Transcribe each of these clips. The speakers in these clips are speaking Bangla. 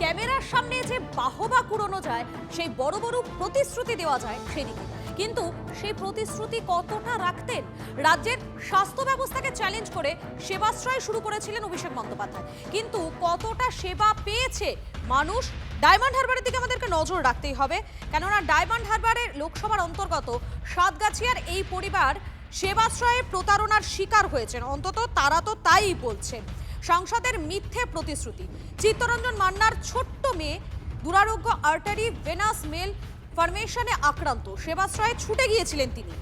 ক্যামেরার সামনে যে বাহবা কুড়ানো যায়, সেই বড় বড় প্রতিশ্রুতি দেওয়া যায় সেদিকে, কিন্তু সেই প্রতিশ্রুতি কতটা রাখতেন? রাজ্যের স্বাস্থ্য ব্যবস্থাকে চ্যালেঞ্জ করে সেবাশ্রয় শুরু করেছিলেন অভিষেক বন্দ্যোপাধ্যায়, কিন্তু কতটা সেবা পেয়েছে মানুষ? ডায়মন্ড হারবারের দিকে আমাদেরকে নজর রাখতেই হবে, কেননা ডায়মন্ড হারবারের লোকসভার অন্তর্গত সাতগাছিয়ার এই পরিবার সেবাশ্রয়ে প্রতারণার শিকার হয়েছেন, অন্তত তারা তো তাই বলছেন। সাংসদের মিথ্যে প্রতিশ্রুতি, চিত্তরঞ্জন মান্নার ছোট্ট মেয়ে দুরারোগ্য আর্টারি ভেনাস মেল ফরমেশনে আক্রান্ত, সেবাশ্রয়ে ছুটে গিয়েছিলেন তিনি।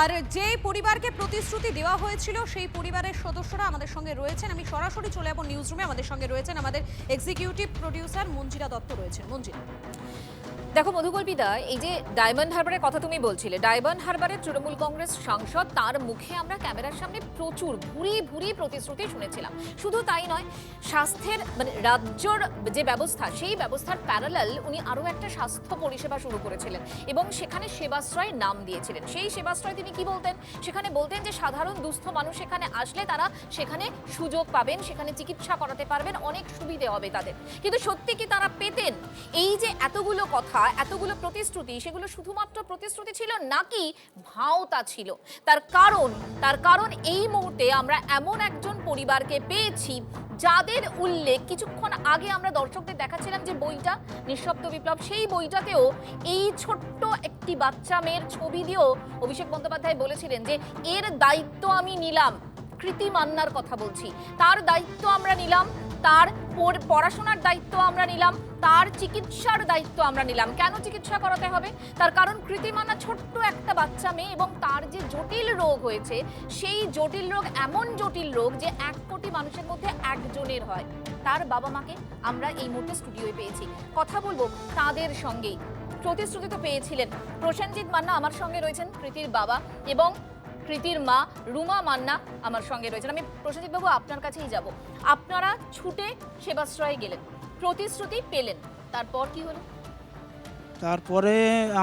আর যে পরিবারকে প্রতিশ্রুতি দেওয়া হয়েছিল সেই পরিবারের সদস্যরা আমাদের সঙ্গে রয়েছেন। আমি সরাসরি চলে যাব নিউজ রুমে। আমাদের সঙ্গে রয়েছেন আমাদের এক্সিকিউটিভ প্রোডিউসার মঞ্জিরা দত্ত রয়েছেন। মঞ্জিরা, দেখো মধুকল্পিতা, এই যে ডায়মন্ড হারবারের কথা তুমি বলছিলে, ডায়মন্ড হারবারের তৃণমূল কংগ্রেস সাংসদ, তার মুখে আমরা ক্যামেরার সামনে প্রচুর ভুরি ভুরি প্রতিশ্রুতি শুনেছিলাম। শুধু তাই নয়, স্বাস্থ্যের মানে রাজ্যর যে ব্যবস্থা, সেই ব্যবস্থার প্যারালাল উনি আরও একটা স্বাস্থ্য পরিষেবা শুরু করেছিলেন এবং সেখানে সেবাশ্রয় নাম দিয়েছিলেন। সেই সেবাশ্রয় তিনি কি বলতেন? সেখানে বলতেন যে সাধারণ দুস্থ মানুষ এখানে আসলে তারা সেখানে সুযোগ পাবেন, সেখানে চিকিৎসা করাতে পারবেন, অনেক সুবিধে হবে তাদের। কিন্তু সত্যি কি তারা পেতেন? এই যে এতগুলো কথা, এতগুলো প্রতিশ্রুতি, সেগুলো শুধুমাত্র প্রতিশ্রুতি ছিল নাকি ভাওতা ছিল? তার কারণ এই মুহূর্তে আমরা এমন একজন পরিবারকে পেয়েছি যাদের উল্লেখ কিছুক্ষণ আগে আমরা দর্শকদের দেখাচ্ছিলাম, যে বইটা নিঃশব্দ বিপ্লব, সেই বইটাতেও এই ছোট্ট একটি বাচ্চা মেয়ের ছবি দিয়েও অভিষেক বন্দ্যোপাধ্যায় বলেছিলেন যে এর দায়িত্ব আমি নিলাম। কৃতি মান্নার কথা বলছি, তার দায়িত্ব আমরা নিলাম, তার পড়াশোনার দায়িত্ব আমরা নিলাম, তার চিকিৎসার দায়িত্ব আমরা নিলাম। কেন চিকিৎসা করাতে হবে? তার কারণ কৃতি মান্না ছোট্ট একটা বাচ্চা মেয়ে এবং তার যে জটিল রোগ হয়েছে, সেই জটিল রোগ এমন জটিল রোগ যে 1 কোটি মানুষের মধ্যে একজনের হয়। তার বাবা মাকে আমরা এই মুহূর্তে স্টুডিওয়ে পেয়েছি, কথা বলবো তাদের সঙ্গেই। প্রতিশ্রুতি তো পেয়েছিলেন। প্রসেনজিৎ মান্না আমার সঙ্গে রয়েছেন, কৃতির বাবা, এবং কৃতির মা রুমা মান্না আমার সঙ্গে রয়েছেন। আমি প্রসেনজিৎ বাবু আপনার কাছেই যাব। আপনারা ছুটে সেবাশ্রয়ে গেলেন, প্রতিশ্রুতি পেলেন, তারপর কি হলো? তারপরে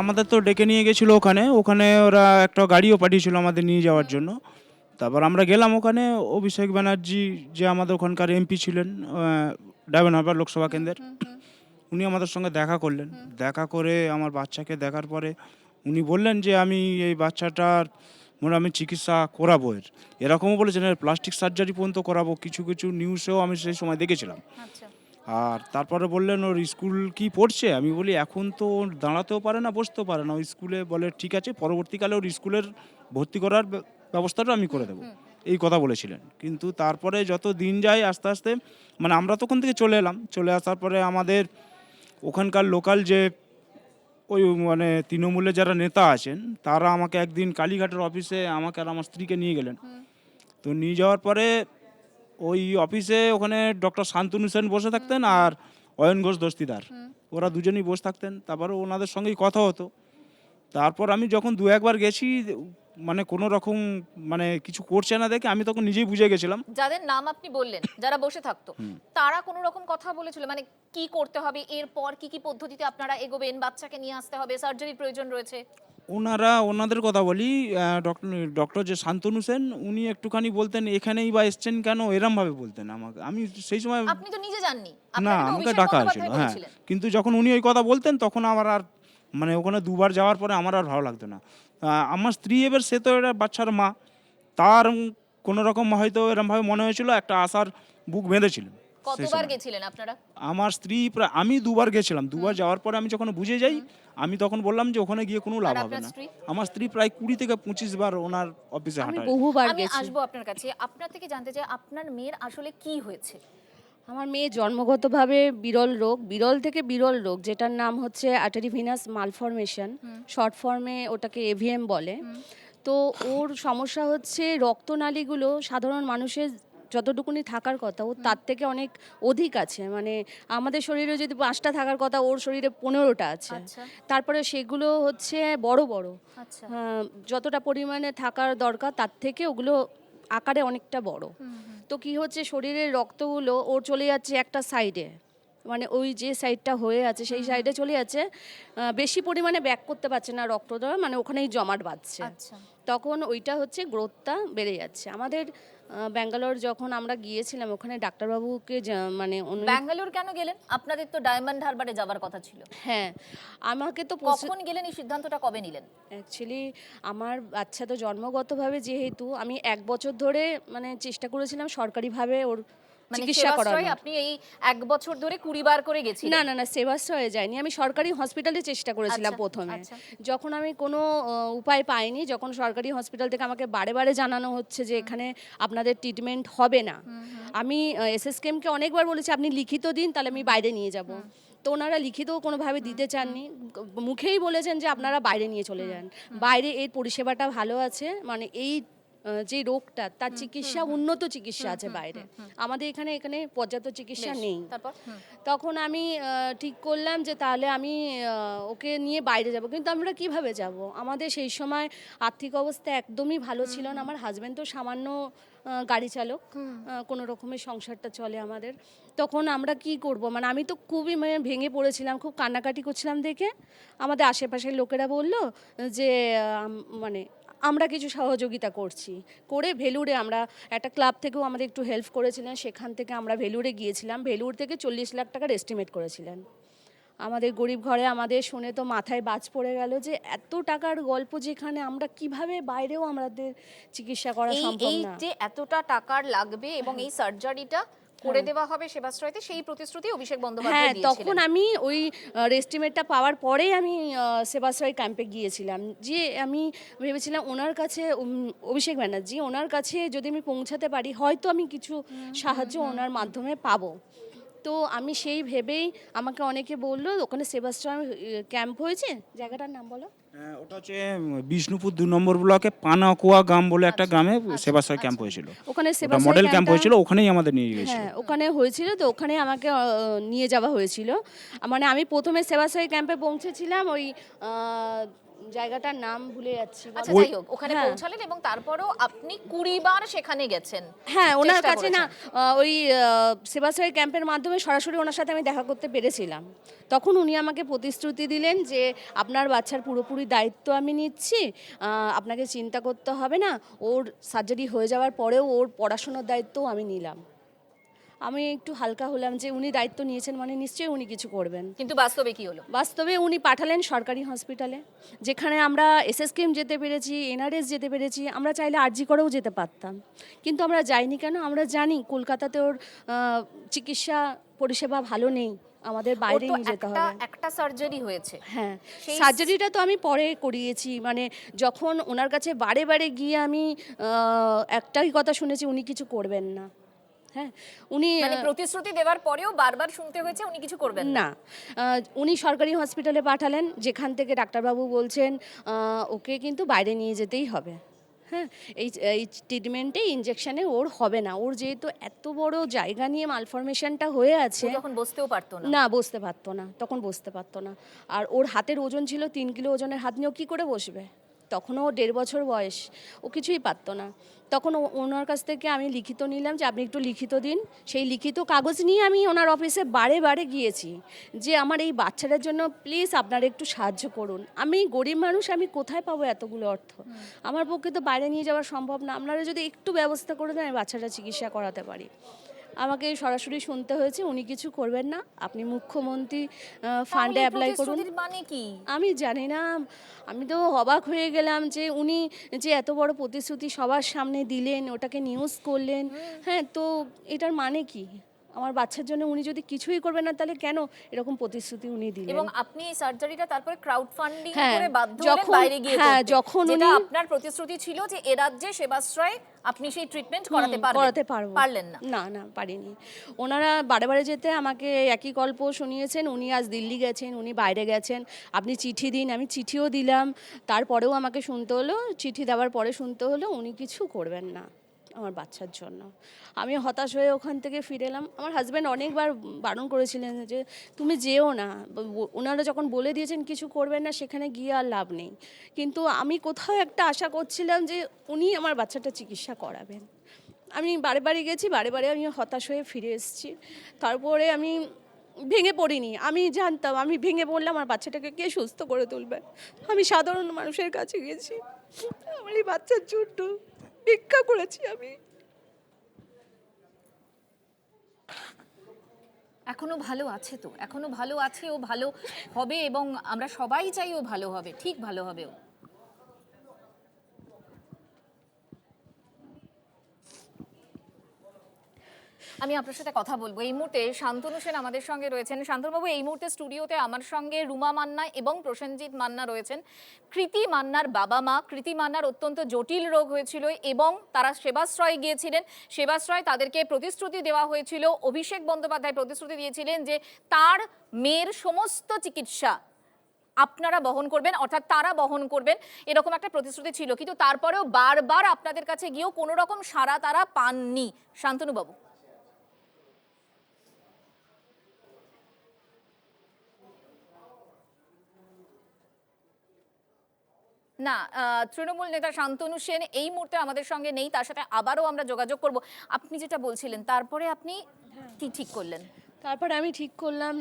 আমাদের তো ডেকে নিয়ে গেছিলো ওখানে ওরা একটা গাড়িও পাঠিয়েছিল আমাদের নিয়ে যাওয়ার জন্য। তারপর আমরা গেলাম ওখানে। অভিষেক ব্যানার্জি যে আমাদের ওখানকার এমপি ছিলেন ডায়মন্ড হারবার লোকসভা কেন্দ্রের, উনি আমাদের সঙ্গে দেখা করলেন। দেখা করে আমার বাচ্চাকে দেখার পরে উনি বললেন যে আমি এই বাচ্চাটার আমি চিকিৎসা করাবো, এরকমও বলেছেন, প্লাস্টিক সার্জারি পর্যন্ত করাবো। কিছু কিছু নিউজেও আমি সেই সময় দেখেছিলাম। আর তারপরে বললেন ওর স্কুল কি পড়ছে। আমি বলি এখন তো দাঁড়াতেও পারে না, বসতেও পারে না। ওই স্কুলে বলে ঠিক আছে, পরবর্তীকালে ওর স্কুলের ভর্তি করার ব্যবস্থাটা আমি করে দেবো, এই কথা বলেছিলেন। কিন্তু তারপরে যত দিন যায় আস্তে আস্তে আমরা তখন থেকে চলে এলাম। চলে আসার পরে আমাদের ওখানকার লোকাল যে ওই তৃণমূলের যারা নেতা আছেন, তারা আমাকে একদিন কালীঘাটের অফিসে আমাকে আর আমার স্ত্রীকে নিয়ে গেলেন। তো নিয়ে যাওয়ার পরে ওই অফিসে ওখানে ডক্টর শান্তনু সেন বসে থাকতেন আর অয়ন ঘোষ দস্তিদার, ওরা দুজনেই বসে থাকতেন। তারপরে ওনাদের সঙ্গেই কথা হতো। তারপর আমি যখন 2-1 বার গেছি, কোনো রকম কিছু করছে না দেখে আমি তখন নিজেই বুঝে গেছিলাম। যাদের নাম আপনি বললেন, যারা বসে থাকতো, তারা কোনো রকম কথা বলেছিল? কি করতে হবে, এরপর কি কি পদ্ধতিতে আপনারা এগোবেন, বাচ্চাকে নিয়ে আসতে হবে, সার্জারির প্রয়োজন রয়েছে? ওনাদের কথা বলি, ডক্টর যে শান্তনু সেন, উনি একটুখানি বলতেন এখানেই বা এসছেন কেন, এরম ভাবে বলতেন আমাকে। আমি সেই সময়, আপনি তো নিজে জাননি, না আমাকে ডাকা হয়েছিল, হ্যাঁ। কিন্তু যখন উনি ওই কথা বলতেন তখন আমার আর ওখানে 2 বার যাওয়ার পরে আমার আর ভালো লাগতো না। আমার স্ত্রী এবার, সে তো এটা বাচ্চার মা, তার কোনো রকম হয়তো এরমভাবে মনে হয়েছিল, একটা আশার বুক বেঁধেছিলেন। কতবার গেছিলেন আপনারা? আমার স্ত্রী আমি 2 বার গেছিলাম। 2 বার যাওয়ার পরে আমি যখন বুঝে যাই, আমি তখন বললাম যে ওখানে গিয়ে কোনো লাভ হবে না। আমার স্ত্রী প্রায় 20 থেকে 25 বার ওনার অফিসে হাঁটা। আমি আসবো আপনার কাছে। আপনার থেকে জানতে চাই আপনার মেয়ের আসলে কি হয়েছে? আমার মেয়ে জন্মগতভাবে বিরল থেকে বিরল রোগ, যেটার নাম হচ্ছে আর্টারি ভেনাস মালফরমেশন, শর্ট ফর্মে ওটাকে এভিএম বলে। তো ওর সমস্যা হচ্ছে রক্তনালীগুলো সাধারণ মানুষের যতটুকুনি থাকার কথা ওর তার থেকে অনেক অধিক আছে। আমাদের শরীরে যদি 5টা থাকার কথা, ওর শরীরে 15টা আছে। তারপরে সেগুলো হচ্ছে বড় বড়, যতটা পরিমাণে থাকার দরকার তার থেকে ওগুলো আকারে অনেকটা বড়। তো কি হচ্ছে, শরীরের রক্তগুলো ওর চলে যাচ্ছে একটা সাইডে, মানে ওই যে সাইডটা হয়ে আছে সেই সাইডে চলে যাচ্ছে, বেশি পরিমাণে ব্যাক করতে পারছে না রক্তটা, মানে ওখানেই জমাট বাঁধছে। আচ্ছা। তখন ওইটা হচ্ছে গ্রোথটা বেড়ে যাচ্ছে। আমাদের ব্যাঙ্গালোর যখন আমরা গিয়েছিলাম ওখানে ডাক্তারবাবুকে মানে ব্যাঙ্গালোর কেন গেলেন? আপনাদের তো ডায়মন্ড হারবারে যাওয়ার কথা ছিল। হ্যাঁ, আমাকে তো কখন গেলেন? এই সিদ্ধান্তটা কবে নিলেন? অ্যাকচুয়ালি আমার বাচ্চা তো জন্মগতভাবে, যেহেতু আমি 1 বছর ধরে মানে চেষ্টা করেছিলাম সরকারিভাবে ওর মানে চিকিৎসা করানো। সেবাশ্রয়ে আপনি এই 1 বছর ধরে 20 বার করে গেছিলেন? না না না, সেবাশ্রয়ে যাইনি, আমি সরকারি হসপিটালে চেষ্টা করেছিলাম আচ্ছা, প্রথমে। আচ্ছা। যখন আমি কোনো উপায় পাইনি, যখন সরকারি হসপিটাল থেকে আমাকে বারে বারে জানানো হচ্ছে যে এখানে আপনাদের ট্রিটমেন্ট হবে না, আমি এসএসকেএমকে অনেকবার বলেছি আপনি লিখিত দিন, তাহলে আমি বাইরে নিয়ে যাব। তো ওনারা লিখিতও কোনোভাবে দিতে চাননি, মুখেই বলেছেন যে আপনারা বাইরে নিয়ে চলে যান, বাইরে এর পরিষেবাটা ভালো আছে, মানে এই যে রোগটা তার চিকিৎসা, উন্নত চিকিৎসা আছে বাইরে, আমাদের এখানে পর্যাপ্ত চিকিৎসা নেই। তারপর তখন আমি ঠিক করলাম যে তাহলে আমি ওকে নিয়ে বাইরে যাব, কিন্তু আমরা কিভাবে যাব? আমাদের সেই সময় আর্থিক অবস্থা একদমই ভালো ছিল না, আমার হাজব্যান্ড তো সামান্য গাড়ি চালক, কোনো রকমের সংসারটা চলে আমাদের। তখন আমরা কি করব, মানে আমি তো খুবই মানে ভেঙে পড়েছিলাম, খুব কান্নাকাটি করছিলাম দেখে। আমাদের আশেপাশের লোকেরা বলল যে মানে আমরা কিছু সহযোগিতা করছি, করে ভেলুরে আমরা একটা ক্লাব থেকেও আমাদের একটু হেল্প করেছিলেন, সেখান থেকে আমরা ভেলুরে গিয়েছিলাম। ভেলুর থেকে 40 লাখ টাকার এস্টিমেট করেছিলেন। আমাদের গরিব ঘরে আমাদের শুনে তো মাথায় বাজ পড়ে গেল যে এত টাকার গল্প, যেখানে আমরা কিভাবে বাইরেও আমাদের চিকিৎসা করা সম্ভব এই না। যে এতটা টাকার লাগবে এবং এই সার্জারিটা করে দেওয়া হবে সেবাশ্রয়তে, সেই প্রতিশ্রুতি অভিষেক হ্যাঁ, বন্দ্যোপাধ্যায় দিয়েছিলেন। তখন আমি ওই এস্টিমেটটা পাওয়ার পরেই আমি সেবাশ্রয় ক্যাম্পে গিয়েছিলাম, যে আমি ভেবেছিলাম ওনার কাছে, অভিষেক ব্যানার্জি ওনার কাছে যদি আমি পৌঁছাতে পারি হয়তো আমি কিছু সাহায্য ওনার মাধ্যমে পাবো। তো আমি সেই ভেবেই, আমাকে অনেকে বললো ওখানে সেবাশ্রয় ক্যাম্প হয়েছে, জায়গাটার নাম বলো। ওটা হচ্ছে বিষ্ণুপুর 2 নম্বর ব্লকে পানাকুয়া গ্রাম বলে একটা গ্রামে সেবাশ্রয় ক্যাম্প হয়েছিল। ওখানে ওটা সেবাশ্রয় মডেল ক্যাম্প ক্যাম্পটা- হয়েছিল, ওখানেই আমাদের নিয়ে গেছিল। হ্যাঁ, ওখানে হয়েছিল, তো ওখানে আমাকে নিয়ে যাওয়া হয়েছিল। মানে আমি প্রথমে সেবাশ্রয় ক্যাম্পে পৌঁছেছিলাম, ওই জায়গাটার নাম ভুলে যাচ্ছি। আচ্ছা, যাই হোক, ওখানে পৌঁছালেন এবং তারপরও আপনি 20 বার সেখানে গেছেন। হ্যাঁ, ওনার চেষ্টা কাছে না করেছেন। ওই সেবাশ্রয় ক্যাম্পের মাধ্যমে সরাসরি ওনার সাথে আমি দেখা করতে পেরেছিলাম। তখন উনি আমাকে প্রতিশ্রুতি দিলেন যে আপনার বাচ্চার পুরোপুরি দায়িত্ব আমি নিচ্ছি, আপনাকে চিন্তা করতে হবে না, ওর সার্জারি হয়ে যাওয়ার পরেও ওর পড়াশোনার দায়িত্বও আমি নিলাম। আমি একটু হালকা হলাম যে উনি দায়িত্ব নিয়েছেন মানে নিশ্চয়ই উনি কিছু করবেন। কিন্তু বাস্তবে কি হলো? বাস্তবে উনি পাঠালেন সরকারি হসপিটালে, যেখানে আমরা এসএসকেএম যেতে পেরেছি, এনআরএস যেতে পেরেছি, আমরা চাইলে আরজি করেও যেতে পারতাম, কিন্তু আমরা যাইনি কেন? আমরা জানি কলকাতাতে ওর চিকিৎসা পরিষেবা ভালো নেই, আমাদের বাইরে ওর তো নিয়ে যেতে হবে। একটা সার্জারি হয়েছে। হ্যাঁ, সেই সার্জারিটা তো আমি পরে করিয়েছি, মানে যখন ওনার কাছে বারে বারে গিয়ে আমি একটাই কথা শুনেছি, উনি কিছু করবেন না। হ্যাঁ, উনি মানে প্রতিশ্রুতি দেওয়ার পরেও বারবার শুনতে হয়েছে উনি কিছু করবেন না। না, উনি সরকারি হসপিটালে পাঠালেন, যেখান থেকে ডাক্তারবাবু বলছেন ওকে কিন্তু বাইরে নিয়ে যেতেই হবে। হ্যাঁ, এই ট্রিটমেন্টে, ইনজেকশনে ওর হবে না, ওর যেহেতু এত বড় জায়গা নিয়ে মালফরমেশনটা হয়ে আছে। ও তখন বসতেও পারতো না। না, বসতে পারতো না, তখন বসতে পারতো না। আর ওর হাতের ওজন ছিল 3 কিলো ওজনের হাত নিয়ে ও কী করে বসবে? তখনও 1.5 বছর বয়স, ও কিছুই পারতো না। তখন ওনার কাছ থেকে আমি লিখিত নিলাম যে আপনি একটু লিখিত দিন। সেই লিখিত কাগজ নিয়ে আমি ওনার অফিসে বারে বারে গিয়েছি যে আমার এই বাচ্চাটার জন্য প্লিজ আপনারা একটু সাহায্য করুন। আমি গরিব মানুষ, আমি কোথায় পাবো এতগুলো অর্থ? আমার পক্ষে তো বাইরে নিয়ে যাওয়া সম্ভব না, আপনারা যদি একটু ব্যবস্থা করে দেন আমি বাচ্চাটা চিকিৎসা করাতে পারি। আমাকে সরাসরি শুনতে হয়েছে উনি কিছু করবেন না, আপনি মুখ্যমন্ত্রী ফান্ডে তাহলে অ্যাপ্লাই করুন। প্রতিশ্রুতির মানে কি? আমি জানি না, আমি তো অবাক হয়ে গেলাম যে উনি যে এত বড় প্রতিশ্রুতি সবার সামনে দিলেন, ওটাকে নিউজ করলেন। হ্যাঁ, তো এটার মানে কি? আমার বাচ্চার জন্য উনি যদি কিছুই করবেন না, তাহলে কেন এরকম প্রতিশ্রুতি উনি দিলেন? এবং আপনি এই সার্জারিটা তারপরে ক্রাউড ফান্ডিং হ্যাঁ, করে বাধ্য হলেন যখন- বাইরে গিয়ে হ্যাঁ, করতে। যখন যেটা উনি- আপনার প্রতিশ্রুতি ছিল যে এ রাজ্যে সেবাশ্রয় আপনি সেই ট্রিটমেন্ট করাতে করাতে পারবো। পারলেন না। না না, পারিনি। ওনারা বারে বারে যেতে আমাকে একই গল্প শুনিয়েছেন, উনি আজ দিল্লি গেছেন, উনি বাইরে গেছেন, আপনি চিঠি দিন। আমি চিঠিও দিলাম, তারপরেও আমাকে শুনতে হলো, চিঠি দেওয়ার পরে শুনতে হলো উনি কিছু করবেন না আমার বাচ্চার জন্য। আমি হতাশ হয়ে ওখান থেকে ফিরে এলাম। আমার হাজব্যান্ড অনেকবার বারণ করেছিলেন যে তুমি যেও না, ওনারা যখন বলে দিয়েছেন কিছু করবেন না, সেখানে গিয়ে আর লাভ নেই। কিন্তু আমি কোথাও একটা আশা করছিলাম যে উনি আমার বাচ্চাটা চিকিৎসা করাবেন। আমি বারে বারে গেছি, বারে বারে আমি হতাশ হয়ে ফিরে এসেছি। তারপরে আমি ভেঙে পড়িনি, আমি জানতাম আমি ভেঙে পড়লে আমার বাচ্চাটাকে কে সুস্থ করে তুলবে। আমি সাধারণ মানুষের কাছে গেছি, আমার এই বাচ্চার জন্য ভিক্ষা করেছি আমি। এখনো ভালো আছে তো, এখনো ভালো আছে, ও ভালো হবে এবং আমরা সবাই চাই ও ভালো হবে, ঠিক ভালো হবে ও। আমি আপনার সাথে কথা বলবো এই মুহূর্তে। শান্তনু সেন আমাদের সঙ্গে রয়েছেন। শান্তনুবাবু, এই মুহূর্তে স্টুডিওতে আমার সঙ্গে রুমা মান্না এবং প্রসেনজিৎ মান্না রয়েছেন। কৃতি মান্নার বাবা মা। কৃতি মান্নার অত্যন্ত জটিল রোগ হয়েছিল এবং তারা সেবাশ্রয় গিয়েছিলেন। সেবাশ্রয় তাদেরকে প্রতিশ্রুতি দেওয়া হয়েছিল, অভিষেক বন্দ্যোপাধ্যায় প্রতিশ্রুতি দিয়েছিলেন যে তার মেয়ের সমস্ত চিকিৎসা আপনারা বহন করবেন, অর্থাৎ তারা বহন করবেন, এরকম একটা প্রতিশ্রুতি ছিল। কিন্তু তারপরেও বারবার আপনাদের কাছে গিয়েও কোনো রকম সাড়া তারা পাননি। শান্তনুবাবু, না, তৃণমূল নেতা শান্তনু সেন এই মুহূর্তে আমাদের সঙ্গে নেই, তার সাথে আবারও আমরা যোগাযোগ করব। আপনি যেটা বলছিলেন, তারপরে আপনি কি ঠিক করলেন? তারপরে আমি ঠিক করলাম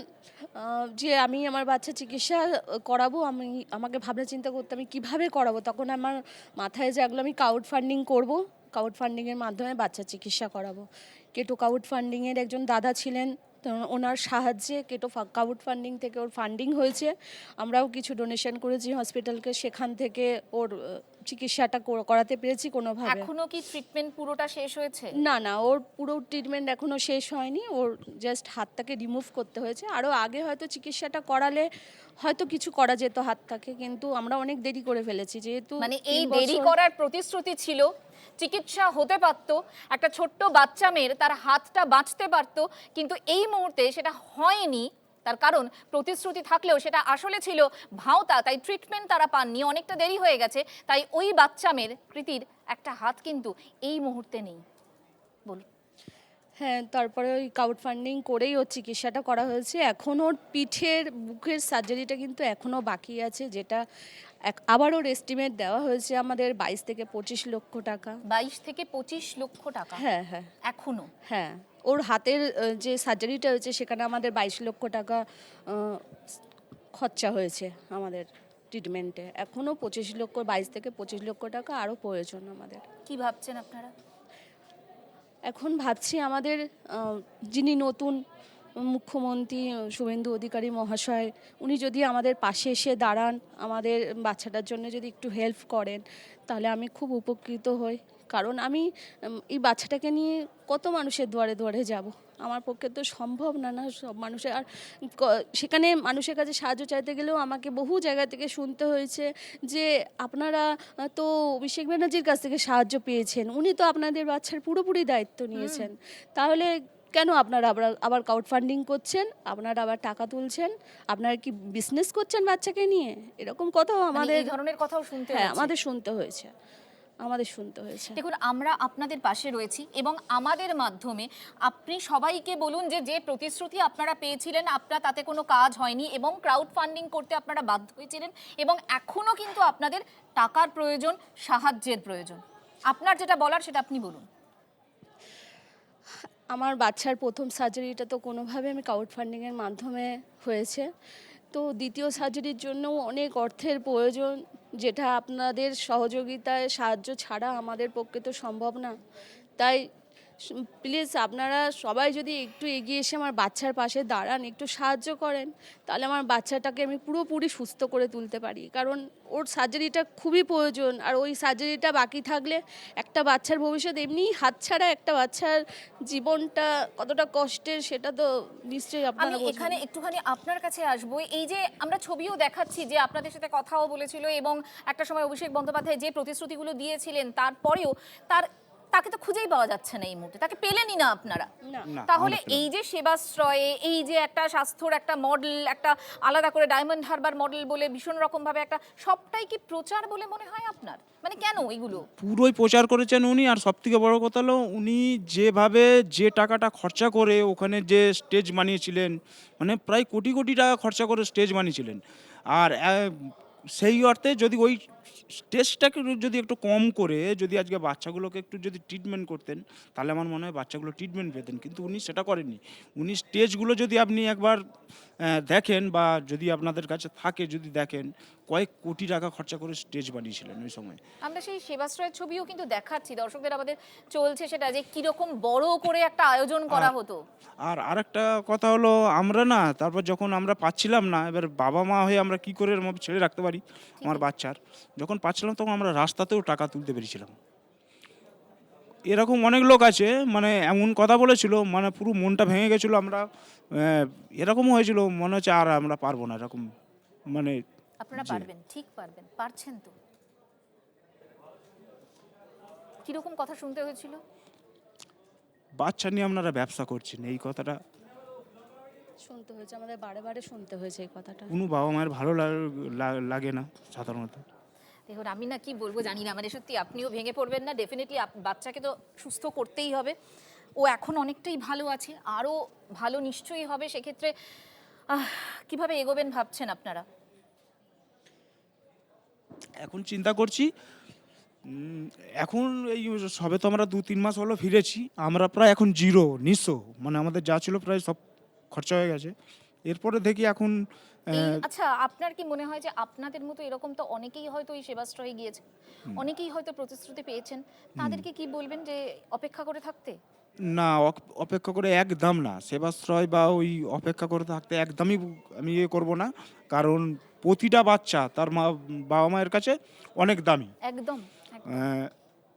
যে আমি আমার বাচ্চা চিকিৎসা করাবো। আমাকে ভাবনা চিন্তা করতে আমি কিভাবে করাবো, তখন আমার মাথায় জাগলো আমি ক্রাউড ফান্ডিং করব, ক্রাউড ফান্ডিংয়ের মাধ্যমে বাচ্চা চিকিৎসা করাবো। কেটো ক্রাউড ফান্ডিংয়ের একজন দাদা ছিলেন, তো ওনার সাহায্যে কেটো ক্রাউড ফান্ডিং থেকে ওর ফান্ডিং হয়েছে। আমরাও কিছু ডোনেশন করেছি হসপিটালকে, সেখান থেকে ওর চিকিৎসাটা করাতে পেরেছি কোনোভাবে। এখনো কি ট্রিটমেন্ট পুরোটা শেষ হয়েছে? না না, ওর পুরো ট্রিটমেন্ট এখনো শেষ হয়নি, ওর জাস্ট হাতটাকে রিমুভ করতে হয়েছে। আরও আগে হয়তো চিকিৎসাটা করালে হয়তো কিছু করা যেত হাতটাকে, কিন্তু আমরা অনেক দেরি করে ফেলেছি। যেহেতু মানে এই দেরি করার প্রতিশ্রুতি ছিল, চিকিৎসা হতে পারত, একটা ছোট্ট বাচ্চা মেয়ের তার হাতটা বাঁচতে পারত, কিন্তু এই মুহূর্তে সেটা হয়নি। তার কারণ প্রতিশ্রুতি থাকলেও সেটা আসলে ছিল ভাওতা, তাই ট্রিটমেন্ট তারা পাননি, অনেকটা দেরি হয়ে গেছে। তাই ওই বাচ্চা মেয়ের কৃতির একটা হাত কিন্তু এই মুহূর্তে নেই। বলুন। হ্যাঁ, তারপরে ওই ক্রাউড ফান্ডিং করেই ওর চিকিৎসাটা করা হয়েছে। এখন ওর পিঠের বুকের সার্জারিটা কিন্তু এখনও বাকি আছে, যেটা আবার ওর এস্টিমেট দেওয়া হয়েছে আমাদের 22 থেকে 25 লক্ষ টাকা। 22 থেকে 25 লক্ষ টাকা? হ্যাঁ হ্যাঁ এখনো? হ্যাঁ, ওর হাতের যে সার্জারিটা হয়েছে সেখানে আমাদের 22 লক্ষ টাকা খরচা হয়েছে আমাদের ট্রিটমেন্টে। এখনও 22 থেকে 25 লক্ষ টাকা আরও প্রয়োজন আমাদের। কি ভাবছেন আপনারা? এখন ভাবছি আমাদের যিনি নতুন মুখ্যমন্ত্রী শুভেন্দু অধিকারী মহাশয়, উনি যদি আমাদের পাশে এসে দাঁড়ান, আমাদের বাচ্চাটার জন্য যদি একটু হেল্প করেন, তাহলে আমি খুব উপকৃত হই। কারণ আমি এই বাচ্চাটাকে নিয়ে কত মানুষের দুয়ারে দুয়ারে যাব, আমার পক্ষে তো সম্ভব না না সব মানুষের। আর সেখানে মানুষের কাছে সাহায্য চাইতে গেলেও আমাকে বহু জায়গা থেকে শুনতে হয়েছে যে আপনারা তো অভিষেক ব্যানার্জির কাছ থেকে সাহায্য পেয়েছেন, উনি তো আপনাদের বাচ্চার পুরোপুরি দায়িত্ব নিয়েছেন, তাহলে কেন আপনারা আবার ক্রাউড ফান্ডিং করছেন, আপনারা আবার টাকা তুলছেন, আপনারা কি বিজনেস করছেন বাচ্চাকে নিয়ে? এরকম কথাও আমাদের, এই ধরনের কথাও শুনতে হ্যাঁ, হয়েছে? আমাদের শুনতে হয়েছে। দেখুন, আমরা আপনাদের পাশে রয়েছি এবং আমাদের মাধ্যমে আপনি সবাইকে বলুন যে যে প্রতিশ্রুতি আপনারা পেয়েছিলেন আপনার তাতে কোনো কাজ হয়নি এবং ক্রাউড ফান্ডিং করতে আপনারা বাধ্য হয়েছিলেন এবং এখনো কিন্তু আপনাদের টাকার প্রয়োজন, সাহায্যের প্রয়োজন। আপনার যেটা বলার সেটা আপনি বলুন। আমার বাচ্চার প্রথম সার্জারিটা তো কোনোভাবে আমি ক্রাউড ফান্ডিংয়ের মাধ্যমে হয়েছে, তো দ্বিতীয় সার্জারির জন্য অনেক অর্থের প্রয়োজন, যেটা আপনাদের সহযোগিতায় সাহায্য ছাড়া আমাদের পক্ষে তো সম্ভব না। তাই প্লিজ আপনারা সবাই যদি একটু এগিয়ে এসে আমার বাচ্চার পাশে দাঁড়ান, একটু সাহায্য করেন, তাহলে আমার বাচ্চাটাকে আমি পুরোপুরি সুস্থ করে তুলতে পারি। কারণ ওর সার্জারিটা খুবই প্রয়োজন, আর ওই সার্জারিটা বাকি থাকলে একটা বাচ্চার ভবিষ্যৎ এমনিই হাতছাড়া, একটা বাচ্চার জীবনটা কতটা কষ্টের সেটা তো নিশ্চয়ই আপনারা আমি বোঝেন। এখানে একটুখানি আপনার কাছে আসবো। এই যে আমরা ছবিও দেখাচ্ছি যে আপনাদের সাথে কথাও বলেছিল এবং একটা সময় অভিষেক বন্দ্যোপাধ্যায় যে প্রতিশ্রুতিগুলো দিয়েছিলেন তারপরেও তাকে তো খুঁজেই পাওয়া যাচ্ছে না এই মুহূর্তে, তাকে পেলেনই না আপনারা। না, তাহলে আমরা পেলাম। এই যে সেবাশ্রয়ে, এই যে একটা স্বাস্থ্যর একটা মডেল, একটা আলাদা করে ডায়মন্ড হারবার মডেল বলে ভীষণ রকম ভাবে একটা, সবটাই কি প্রচার বলে মনে হয় আপনার? মানে কেন এগুলো? পুরোই প্রচার করেছেন উনি। আর সব থেকে বড় কথা হলো উনি যেভাবে যে টাকাটা খরচা করে ওখানে যে স্টেজ বানিয়েছিলেন, মানে প্রায় কোটি কোটি টাকা খরচা করে স্টেজ বানিয়েছিলেন, আর সেই অর্থে যদি ওই স্টেজটাকে যদি একটু কম করে যদি আজকে বাচ্চাগুলোকে একটু যদি ট্রিটমেন্ট করতেন, তাহলে আমার মনে হয় বাচ্চাগুলো ট্রিটমেন্ট পেতেন, কিন্তু উনি সেটা করেননি। উনি স্টেজগুলো যদি আপনি একবার দেখেন বা যদি আপনাদের কাছে থাকে, যদি দেখেন কয়েক কোটি টাকা খরচা করে স্টেজ বানিয়েছিলেন ওই সময়। আমরা সেই সেবাশ্রয়ের ছবিও কিন্তু দেখাচ্ছি দর্শকদের, আমাদের চলছে সেটা যে কিরকম বড় করে একটা আয়োজন করা হতো। আর আরেকটা কথা হলো, আমরা না তারপর যখন আমরা পাচ্ছিলাম না, এবার বাবা মা হয়ে আমরা কি করে এর মধ্যে ছেড়ে রাখতে পারি আমার বাচ্চার, যখন পাচ্ছিলাম তখন আমরা রাস্তাতেও টাকা তুলতে পেরেছিলাম। এরকম অনেক লোক আছে, মানে এমন কথা বলেছিল, মানে পুরো মনটা ভেঙে গেছিলো। আমরা এরকমও হয়েছিল, মনে হচ্ছে আর আমরা পারবো না এরকম, মানে আপনারা পারবেন, ঠিক পারবেন, পারছেন তো। কিরকম কথা শুনতে হয়েছিল? বাচ্চা নিয়ে আপনারা ব্যবসা করছেন, এই কথাটা শুনতে হয়েছে, আমাদের বারে বারে শুনতে হয়েছে এই কথাটা। কোনো বাবা মায়ের ভালো লাগে না সাধারণত। দেখুন, আমি না কি বলবো জানি না, মানে সত্যি আপনিও ভেঙে পড়বেন না। ডেফিনেটলি বাচ্চাকে তো সুস্থ করতেই হবে। ও এখন অনেকটাই ভালো আছে, আরও ভালো নিশ্চয়ই হবে। সেক্ষেত্রে কিভাবে এগোবেন ভাবছেন আপনারা? এখন চিন্তা করছি, এখন এই সবে তো আমরা 2-3 মাস হলো ফিরেছি, আমরা প্রায় এখন জিরো, নিঃস্ব, মানে আমাদের যা ছিল প্রায় সব খরচা হয়ে গেছে। এরপরে দেখি এখন আচ্ছা, আপনার কি মনে হয় যে আপনাদের মতো এরকম তো অনেকেই হয়তো এই সেবাশ্রয়ে গিয়েছে, অনেকেই হয়তো প্রতিশ্রুতি পেয়েছেন, তাদেরকে কি বলবেন যে অপেক্ষা করে থাকতে? না, অপেক্ষা করে একদম না, সেবাশ্রয় বা ওই অপেক্ষা করে থাকতে একদমই আমি ইয়ে করবো না, কারণ প্রতিটা বাচ্চা তার বাবা মায়ের কাছে অনেক দামি। একদম।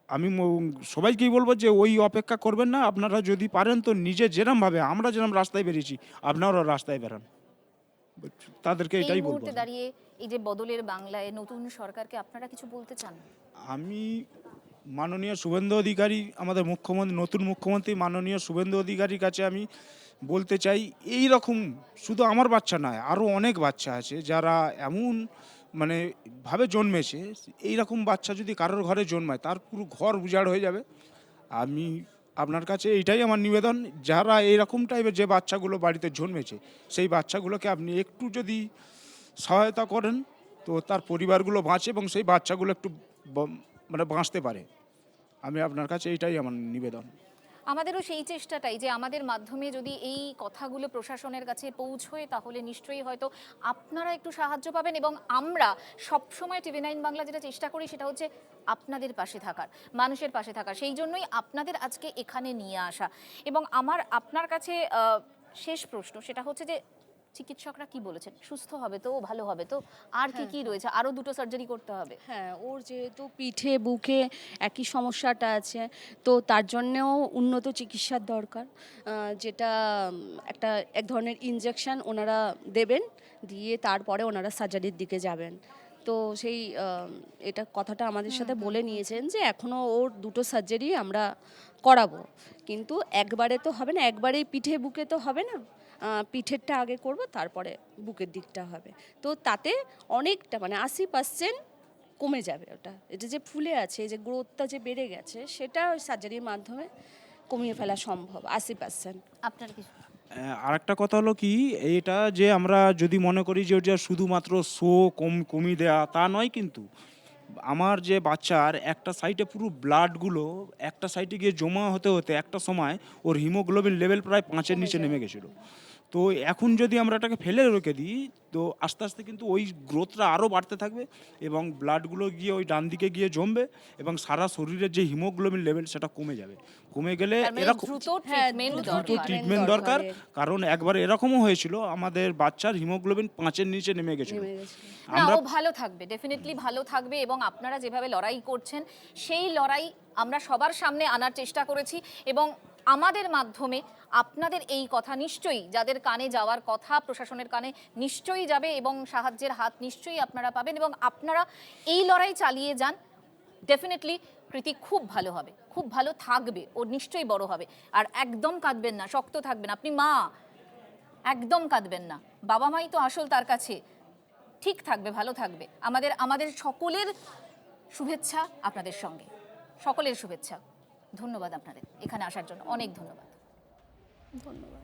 আমি সবাইকেই বলবো যে ওই অপেক্ষা করবেন না, আপনারা যদি পারেন তো নিজে যেরমভাবে আমরা যেরকম রাস্তায় বেরিয়েছি আপনারাও রাস্তায় বেরান, তাদেরকে এই এটাই বলবো। মুহূর্তে দাঁড়িয়ে এই যে বদলের বাংলায় নতুন সরকারকে আপনারা কিছু বলতে চান? আমি মাননীয় শুভেন্দু অধিকারী, আমাদের মুখ্যমন্ত্রী, নতুন মুখ্যমন্ত্রী মাননীয় শুভেন্দু অধিকারীর কাছে আমি বলতে চাই, এই রকম শুধু আমার বাচ্চা নয়, আরও অনেক বাচ্চা আছে যারা এমন মানে ভাবে জন্মেছে, এই রকম বাচ্চা যদি কারোর ঘরে জন্মায় তার পুরো ঘর উজাড় হয়ে যাবে। আমি আপনার কাছে এইটাই আমার নিবেদন, যারা এইরকম টাইপের যে বাচ্চাগুলো বাড়িতে জন্মেছে, সেই বাচ্চাগুলোকে আপনি একটু যদি সহায়তা করেন তো তার পরিবারগুলো বাঁচে এবং সেই বাচ্চাগুলো একটু মানে বাঁচতে পারে। আমি আপনার কাছে এইটাই আমার নিবেদন। আমাদেরও সেই চেষ্টাটাই যে আমাদের মাধ্যমে যদি এই কথাগুলো প্রশাসনের কাছে পৌঁছয় তাহলে নিশ্চয়ই হয়তো আপনারা একটু সাহায্য পাবেন। এবং আমরা সবসময় TV9 বাংলা যেটা চেষ্টা করি সেটা হচ্ছে আপনাদের পাশে থাকার, মানুষের পাশে থাকার। সেই জন্যই আপনাদের আজকে এখানে নিয়ে আসা। এবং আমার আপনার কাছে শেষ প্রশ্ন, সেটা হচ্ছে যে চিকিৎসকরা কি বলেছেন? সুস্থ হবে তো, ভালো হবে তো? আর কি কি রয়েছে? আরও 2টো সার্জারি করতে হবে? হ্যাঁ, ওর যেহেতু পিঠে বুকে একই সমস্যাটা আছে, তো তার জন্যেও উন্নত চিকিৎসার দরকার, যেটা এক ধরনের ইনজেকশন ওনারা দেবেন, দিয়ে তারপরে ওনারা সার্জারির দিকে যাবেন। তো সেই এটা কথাটা আমাদের সাথে বলে নিয়েছেন যে এখনও ওর 2টো সার্জারি আমরা করাবো, কিন্তু একবারে তো হবে না, একবারেই পিঠে বুকে তো হবে না, পিঠেরটা আগে করব, তারপরে বুকের দিকটা হবে। তো তাতে অনেকটা মানে 80% কমে যাবে। ওটা এটা যে ফুলে আছে, এই যে গ্রোথটা যে বেড়ে গেছে, সেটা ওই সার্জারির মাধ্যমে কমিয়ে ফেলা সম্ভব 80%। আপনার কি? আরেকটা কথা হলো কি, এটা যে আমরা যদি মনে করি যে ওটা শুধুমাত্র কমিয়ে দেওয়া, তা নয় কিন্তু। আমার যে বাচ্চার একটা সাইডে পুরো ব্লাডগুলো একটা সাইডে গিয়ে জমা হতে হতে একটা সময় ওর হিমোগ্লোবিন লেভেল প্রায় 5-এর নিচে নেমে গেছিলো। তো এখন যদি আমরা এটাকে ফেলে রেখে দিই তো আস্তে আস্তে কিন্তু ওই গ্রোথটা আরও বাড়তে থাকবে এবং ব্লাডগুলো গিয়ে ওই ডান দিকে গিয়ে জমবে এবং সারা শরীরের যে হিমোগ্লোবিন লেভেল সেটা কমে যাবে। কমে গেলে এরকম দ্রুত হ্যাঁ, ট্রিটমেন্ট দরকার, কারণ একবার এরকমও হয়েছিল আমাদের বাচ্চার হিমোগ্লোবিন 5-এর নিচে নেমে গেছিল। না, ও ভালো থাকবে, ডেফিনেটলি ভালো থাকবে। এবং আপনারা যেভাবে লড়াই করছেন সেই লড়াই আমরা সবার সামনে আনার চেষ্টা করেছি এবং আমাদের মাধ্যমে আপনাদের এই কথা নিশ্চয়ই যাদের কানে যাওয়ার কথা প্রশাসনের কানে নিশ্চয়ই যাবে এবং সাহায্যের হাত নিশ্চয়ই আপনারা পাবেন। এবং আপনারা এই লড়াই চালিয়ে যান, ডেফিনেটলি কৃতি খুব ভালো হবে, খুব ভালো থাকবে, ও নিশ্চয়ই বড় হবে। আর একদম কাঁদবেন না, শক্ত থাকবেন। আপনি মা, একদম কাঁদবেন না, বাবা মাই তো আসল তার কাছে। ঠিক থাকবে, ভালো থাকবে। আমাদের সকলের শুভেচ্ছা আপনাদের সঙ্গে, সকলের শুভেচ্ছা। ধন্যবাদ আপনাদের এখানে আসার জন্য, অনেক ধন্যবাদ। ধন্যবাদ।